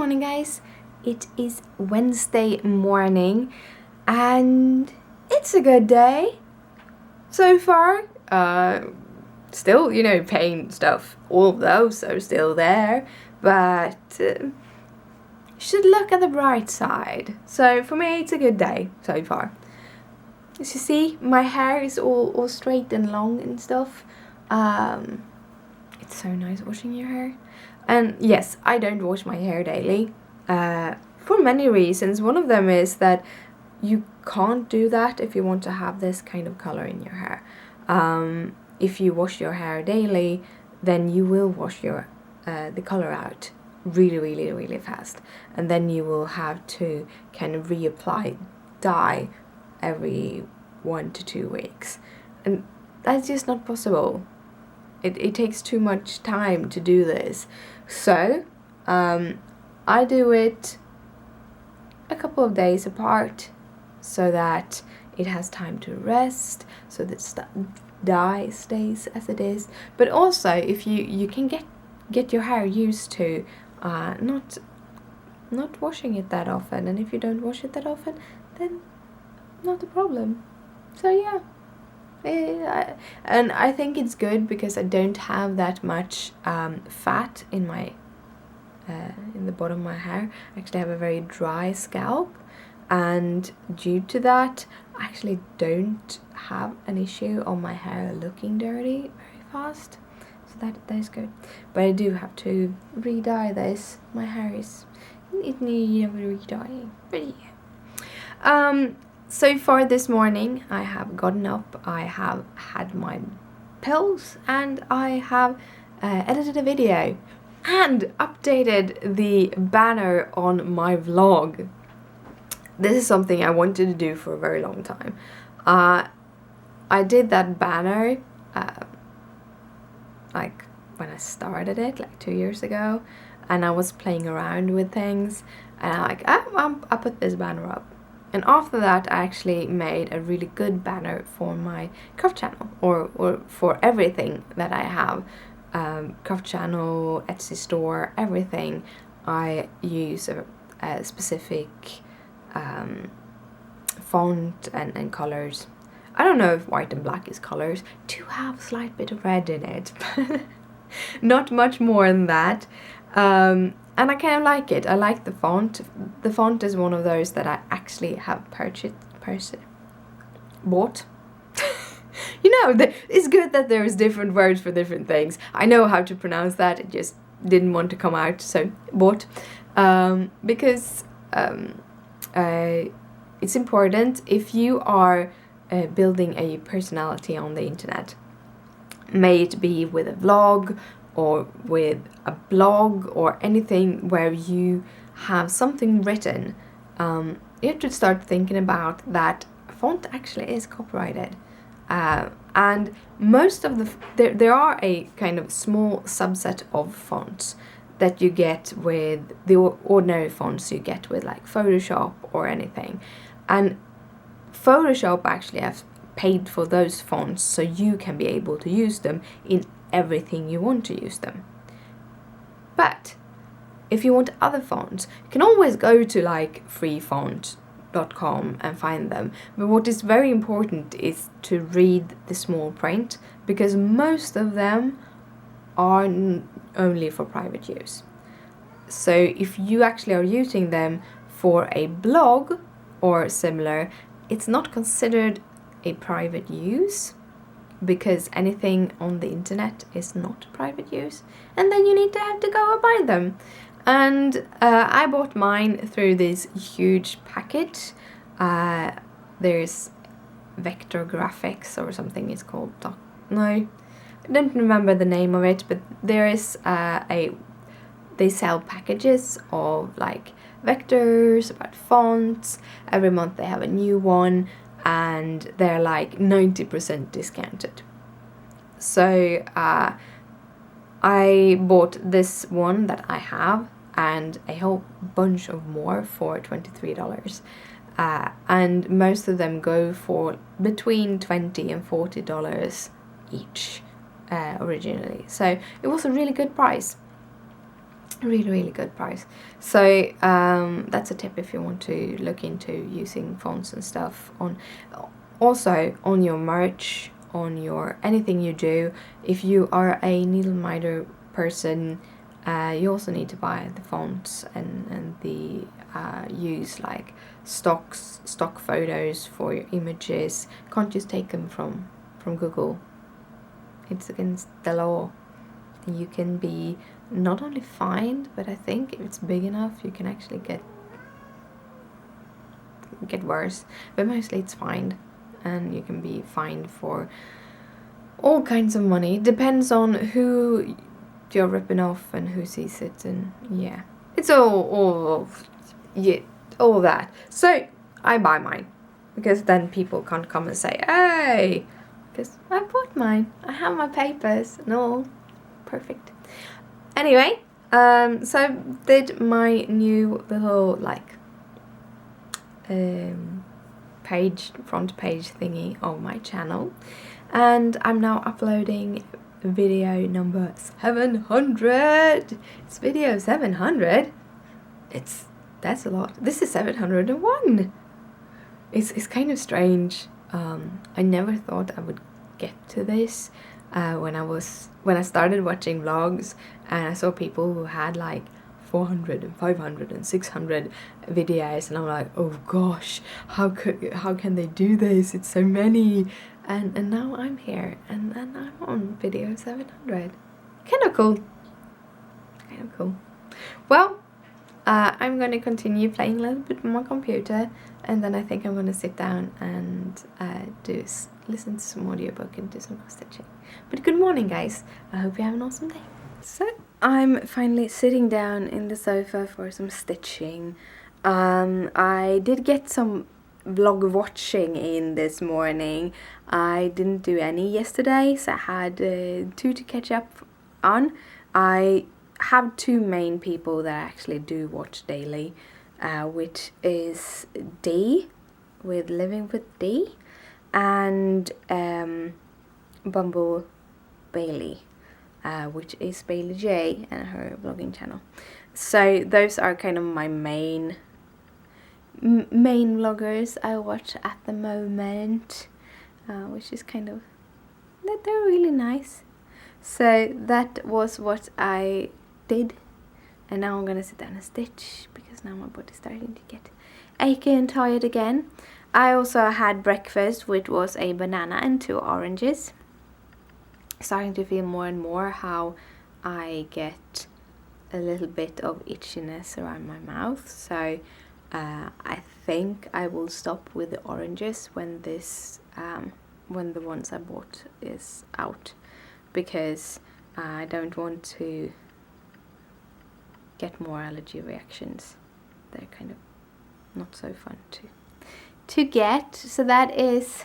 morning, guys. It is Wednesday morning and it's a good day so far. Still, pain stuff, all of those are still there, but you should look at the bright side. So for me, it's a good day so far. As you see, my hair is all straight and long and stuff. It's so nice washing your hair. And yes, I don't wash my hair daily for many reasons. One of them is that you can't do that if you want to have this kind of color in your hair. If you wash your hair daily, then you will wash your the color out really fast, and then you will have to kind of reapply dye every 1 to 2 weeks, and that's just not possible. It takes too much time to do this. So I do it a couple of days apart so that it has time to rest, so that dye stays as it is. But also, if you can get your hair used to not washing it that often, and if you don't wash it that often, then not a problem. So yeah. And I think it's good because I don't have that much fat in my in the bottom of my hair. I actually have a very dry scalp, and due to that, I actually don't have an issue on my hair looking dirty very fast. So that is good. But I do have to re-dye this. My hair it needs re-dyeing. But yeah. So far this morning, I have gotten up, I have had my pills, and I have edited a video and updated the banner on my vlog. This is something I wanted to do for a very long time. I did that banner like when I started it, like 2 years ago, and I was playing around with things, and I put this banner up. And after that, I actually made a really good banner for my craft channel, or for everything that I have. Craft channel, Etsy store, everything. I use a specific font and colors. I don't know if white and black is colors. Do have a slight bit of red in it. Not much more than that. And I kind of like it. I like the font. The font is one of those that I actually have bought. It's good that there's different words for different things. I know how to pronounce that. It just didn't want to come out, so bought. Because it's important if you are building a personality on the internet. May it be with a vlog, or with a blog, or anything where you have something written, you have to start thinking about that font actually is copyrighted. And most of there are a kind of small subset of fonts that you get with the ordinary fonts you get with like Photoshop or anything. And Photoshop actually has paid for those fonts so you can be able to use them in everything you want to use them. But if you want other fonts, you can always go to like freefont.com and find them. But what is very important is to read the small print, because most of them are only for private use. So if you actually are using them for a blog or similar, it's not considered a private use, because anything on the internet is not private use, and then you need to have to go and buy them. And I bought mine through this huge packet. There's Vector Graphics or something it's called. No, I don't remember the name of it, but there is they sell packages of like vectors, about fonts. Every month they have a new one, and they're like 90% discounted. So I bought this one that I have and a whole bunch of more for $23. And most of them go for between $20 and $40 each originally. So it was a really good price. Really good price. So that's a tip if you want to look into using fonts and stuff on, also on your merch, on your anything you do. If you are a needle miter person, you also need to buy the fonts and the use like stock photos for your images. Can't just take them from Google. It's against the law. You can be not only fined, but I think if it's big enough, you can actually get worse. But mostly it's fined, and you can be fined for all kinds of money. Depends on who you're ripping off and who sees it, and yeah, it's all that. So I buy mine because then people can't come and say, "Hey," because I bought mine. I have my papers and all. Perfect. Anyway, so I did my new little like front page thingy on my channel, and I'm now uploading video number 700. It's video 700. That's a lot. This is 701. It's kind of strange. I never thought I would get to this. When I started watching vlogs and I saw people who had like 400 and 500 and 600 videos, and I'm like, oh gosh, how can they do this? It's so many, and now I'm here and I'm on video 700. Kind of cool. Well, I'm going to continue playing a little bit on my computer, and then I think I'm going to sit down and listen to some audiobook and do some cross stitching. But good morning, guys. I hope you have an awesome day. So I'm finally sitting down in the sofa for some stitching. I did get some vlog watching in this morning. I didn't do any yesterday, so I had 2 to catch up on. I have 2 main people that I actually do watch daily, which is Dee with Living with Dee, and Bumble Bailey, which is Bailey J and her vlogging channel. So those are kind of my main vloggers I watch at the moment, which is kind of, they're really nice. So that was what I did, and now I'm gonna sit down and stitch because now my body's starting to get achy and tired again. I also had breakfast, which was a banana and 2 oranges. Starting to feel more and more how I get a little bit of itchiness around my mouth, so I think I will stop with the oranges when when the ones I bought is out, because I don't want to get more allergy reactions. They're kind of not so fun to get. So that is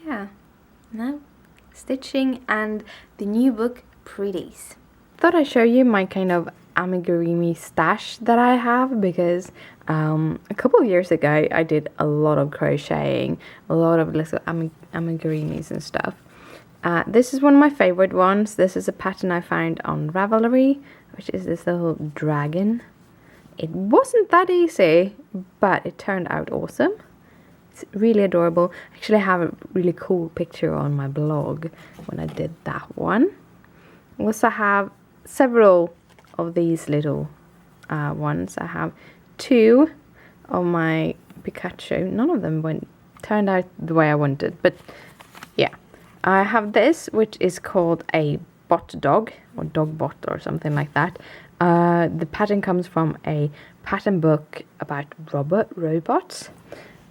yeah, now stitching and the new book Pretties. Thought I'd show you my kind of amigurumi stash that I have, because a couple of years ago I did a lot of crocheting, a lot of little amigurumis and stuff. This is one of my favorite ones. This is a pattern I found on Ravelry, which is this little dragon. It wasn't that easy, but it turned out awesome. It's really adorable. Actually, I have a really cool picture on my blog when I did that one. I also have several of these little ones. I have 2 of my Pikachu. None of them turned out the way I wanted, but yeah. I have this, which is called a bot dog, or dog bot, or something like that. The pattern comes from a pattern book about robots.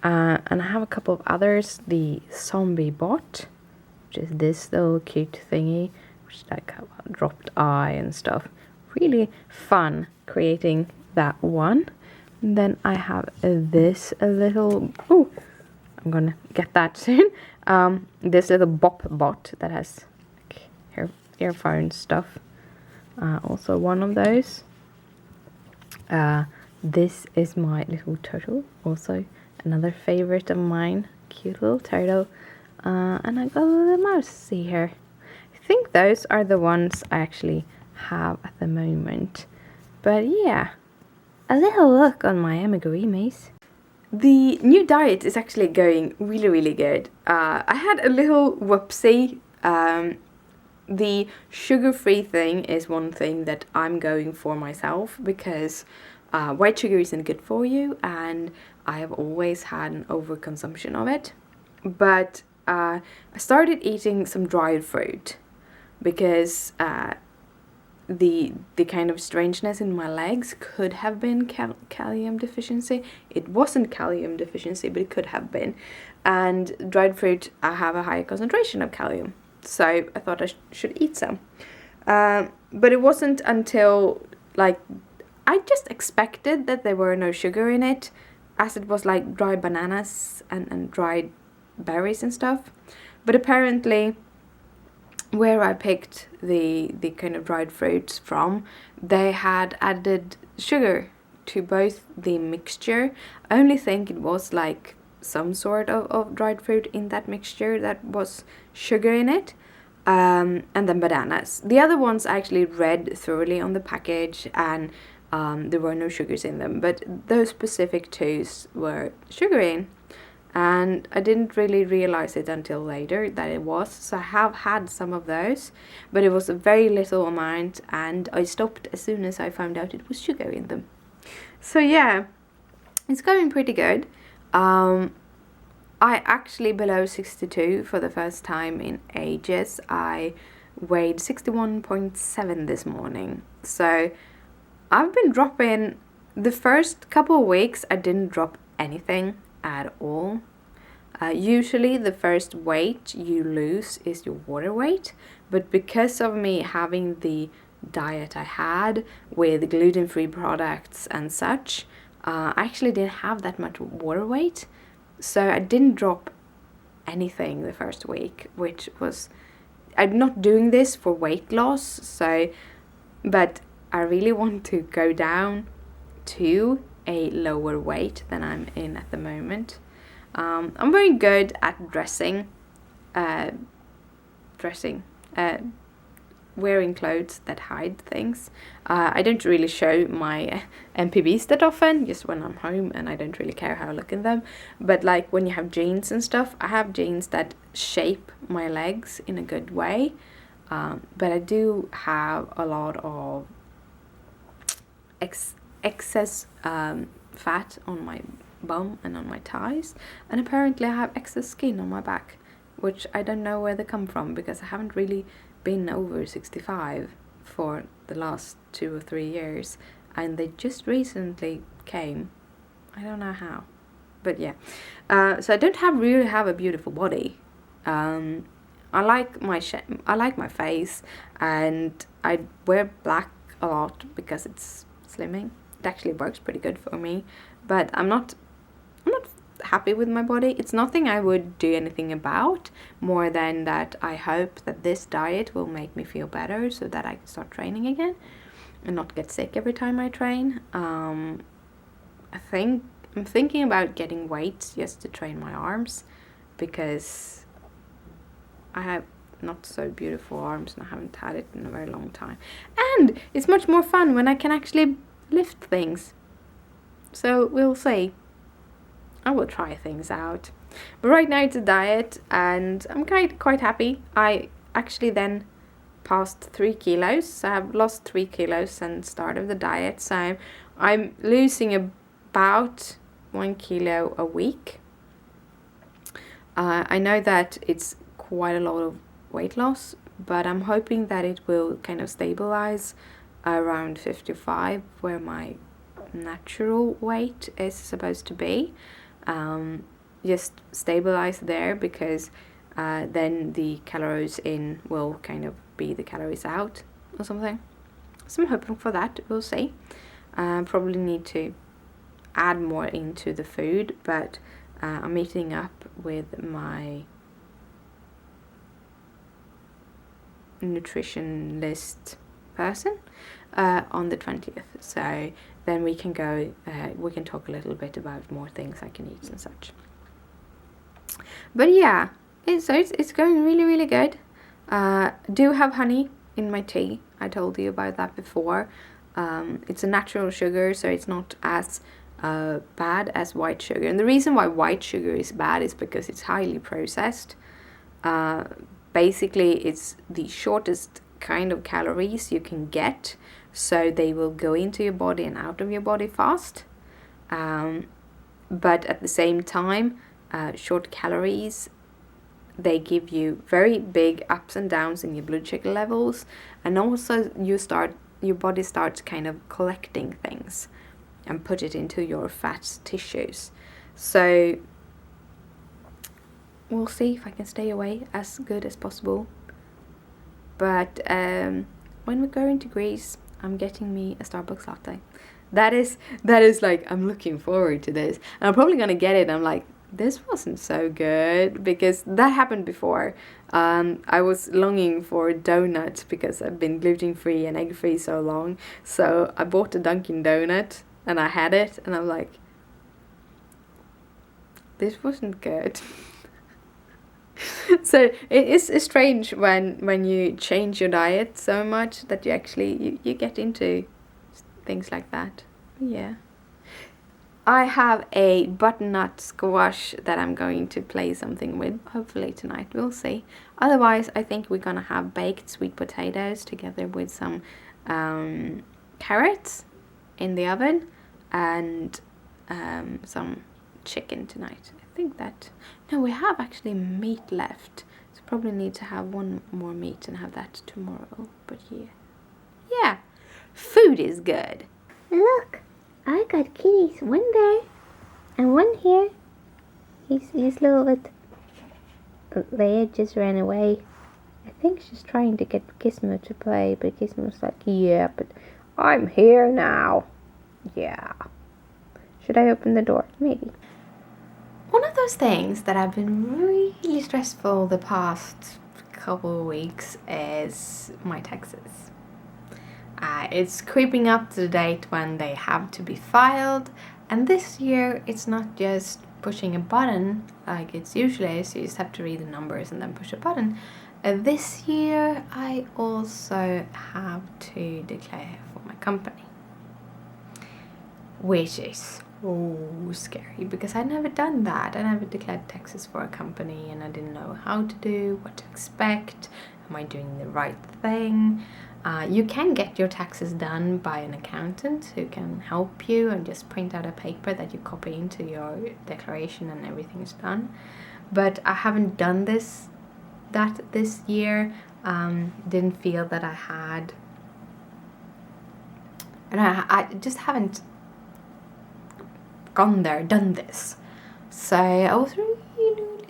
And I have a couple of others. The zombie bot, which is this little cute thingy, which is like a dropped eye and stuff. Really fun creating that one. And then I have this little, oh, I'm gonna get that soon. This little bop bot that has like earphone stuff. Also one of those. This is my little turtle, also another favorite of mine. Cute little turtle. And I got a little mouse, see here. I think those are the ones I actually have at the moment. But yeah, a little look on my amigurumis. The new diet is actually going really, really good. I had a little whoopsie. The sugar-free thing is one thing that I'm going for myself because white sugar isn't good for you, and I have always had an overconsumption of it. But I started eating some dried fruit because the kind of strangeness in my legs could have been calcium deficiency. It wasn't calcium deficiency, but it could have been. And dried fruit, I have a higher concentration of calcium, so I thought I should eat some. But it wasn't until like I just expected that there were no sugar in it, as it was like dried bananas and dried berries and stuff. But apparently, where I picked the kind of dried fruits from, they had added sugar to both the mixture. I only think it was like some sort of dried fruit in that mixture that was sugar in it, and then bananas. The other ones I actually read thoroughly on the package, and there were no sugars in them, but those specific two were sugar in. And I didn't really realize it until later that it was. So I have had some of those, but it was a very little amount, and I stopped as soon as I found out it was sugar in them. So yeah, it's going pretty good. I actually below 62 for the first time in ages. I weighed 61.7 this morning. So I've been dropping. The first couple of weeks I didn't drop anything at all. Usually the first weight you lose is your water weight, but because of me having the diet I had with gluten-free products and such, I actually didn't have that much water weight, so I didn't drop anything the first week, which was, I'm not doing this for weight loss, so, but I really want to go down to a lower weight than I'm in at the moment. I'm very good at dressing, wearing clothes that hide things. I don't really show my MPBs that often, just when I'm home, and I don't really care how I look in them. But like when you have jeans and stuff, I have jeans that shape my legs in a good way. But I do have a lot of excess fat on my bum and on my thighs, and apparently I have excess skin on my back, which I don't know where they come from because I haven't really been over 65 for the last 2 or 3 years, and they just recently came. I don't know how, but yeah. So I don't really have a beautiful body. I like my face, and I wear black a lot because it's slimming. It actually works pretty good for me, but I'm not happy with my body. It's nothing I would do anything about, more than that I hope that this diet will make me feel better so that I can start training again and not get sick every time I train. I'm thinking about getting weights just to train my arms, because I have not so beautiful arms and I haven't had it in a very long time, and it's much more fun when I can actually lift things. So we'll see. I will try things out. But right now it's a diet, and I'm quite happy. I actually then passed 3 kilos. So I've lost 3 kilos since the start of the diet. So I'm losing about 1 kilo a week. I know that it's quite a lot of weight loss, but I'm hoping that it will kind of stabilize around 55, where my natural weight is supposed to be. Just stabilize there, because then the calories in will kind of be the calories out or something. So I'm hoping for that. We'll see. Probably need to add more into the food, but I'm meeting up with my nutritionist person on the 20th, so then we can go, we can talk a little bit about more things I can eat and such. But yeah, it's going really, really good. Do have honey in my tea. I told you about that before. It's a natural sugar, so it's not as bad as white sugar. And the reason why white sugar is bad is because it's highly processed. Basically, it's the shortest kind of calories you can get, so they will go into your body and out of your body fast. But at the same time, short calories, they give you very big ups and downs in your blood sugar levels, and also your body starts kind of collecting things and put it into your fat tissues. So we'll see if I can stay away as good as possible. But when we're going to Greece, I'm getting me a Starbucks latte. That is like, I'm looking forward to this. And I'm probably gonna get it. I'm like, this wasn't so good, because that happened before. I was longing for a donut because I've been gluten-free and egg-free so long. So I bought a Dunkin' Donut and I had it, and I'm like, this wasn't good. So it is strange when you change your diet so much that you actually you get into things like that. Yeah. I have a butternut squash that I'm going to play something with, hopefully tonight. We'll see. Otherwise, I think we're gonna have baked sweet potatoes together with some carrots in the oven and some chicken tonight. I think that... No, we have actually meat left. So probably need to have one more meat and have that tomorrow. But yeah. Yeah. Food is good. Look, I got kitties. One there and one here. He's a little bit... Leia just ran away. I think she's trying to get Gizmo to play, but Gizmo's like, yeah, but I'm here now. Yeah. Should I open the door? Maybe. One of those things that have been really stressful the past couple of weeks is my taxes. It's creeping up to the date when they have to be filed, and this year it's not just pushing a button like it's usually, so you just have to read the numbers and then push a button. This year I also have to declare for my company, which is so scary because I'd never done that. I never declared taxes for a company, and I didn't know how to do, what to expect. Am I doing the right thing? You can get your taxes done by an accountant who can help you and just print out a paper that you copy into your declaration and everything is done. But I haven't done this year. Didn't feel that I had, and I just haven't gone there, done this. So I was really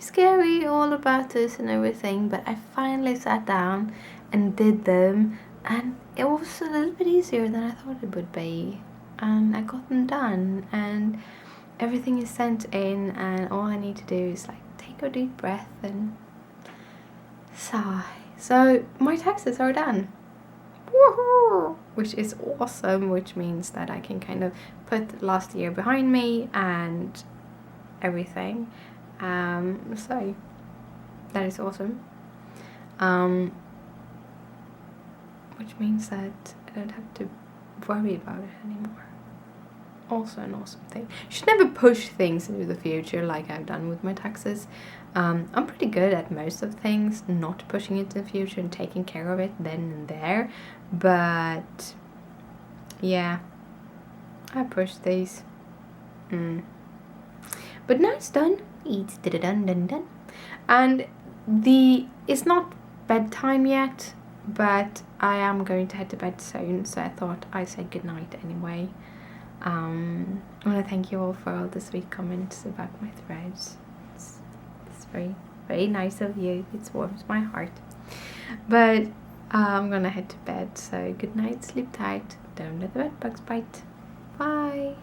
scary all about this and everything, but I finally sat down and did them, and it was a little bit easier than I thought it would be, and I got them done, and everything is sent in, and all I need to do is like take a deep breath and sigh. So my taxes are done. Woohoo! Which is awesome, which means that I can kind of put last year behind me and everything. So that is awesome. Which means that I don't have to worry about it anymore. Also an awesome thing. You should never push things into the future like I've done with my taxes. I'm pretty good at most of things, not pushing it to the future and taking care of it then and there. But yeah, I pushed these. But now it's done. It's done. And it's not bedtime yet, but I am going to head to bed soon, so I thought I'd say goodnight anyway. I want to thank you all for all the sweet comments about my threads. It's very, very nice of you. It warms my heart. But I'm gonna head to bed, so good night, sleep tight, don't let the bed bugs bite. Bye.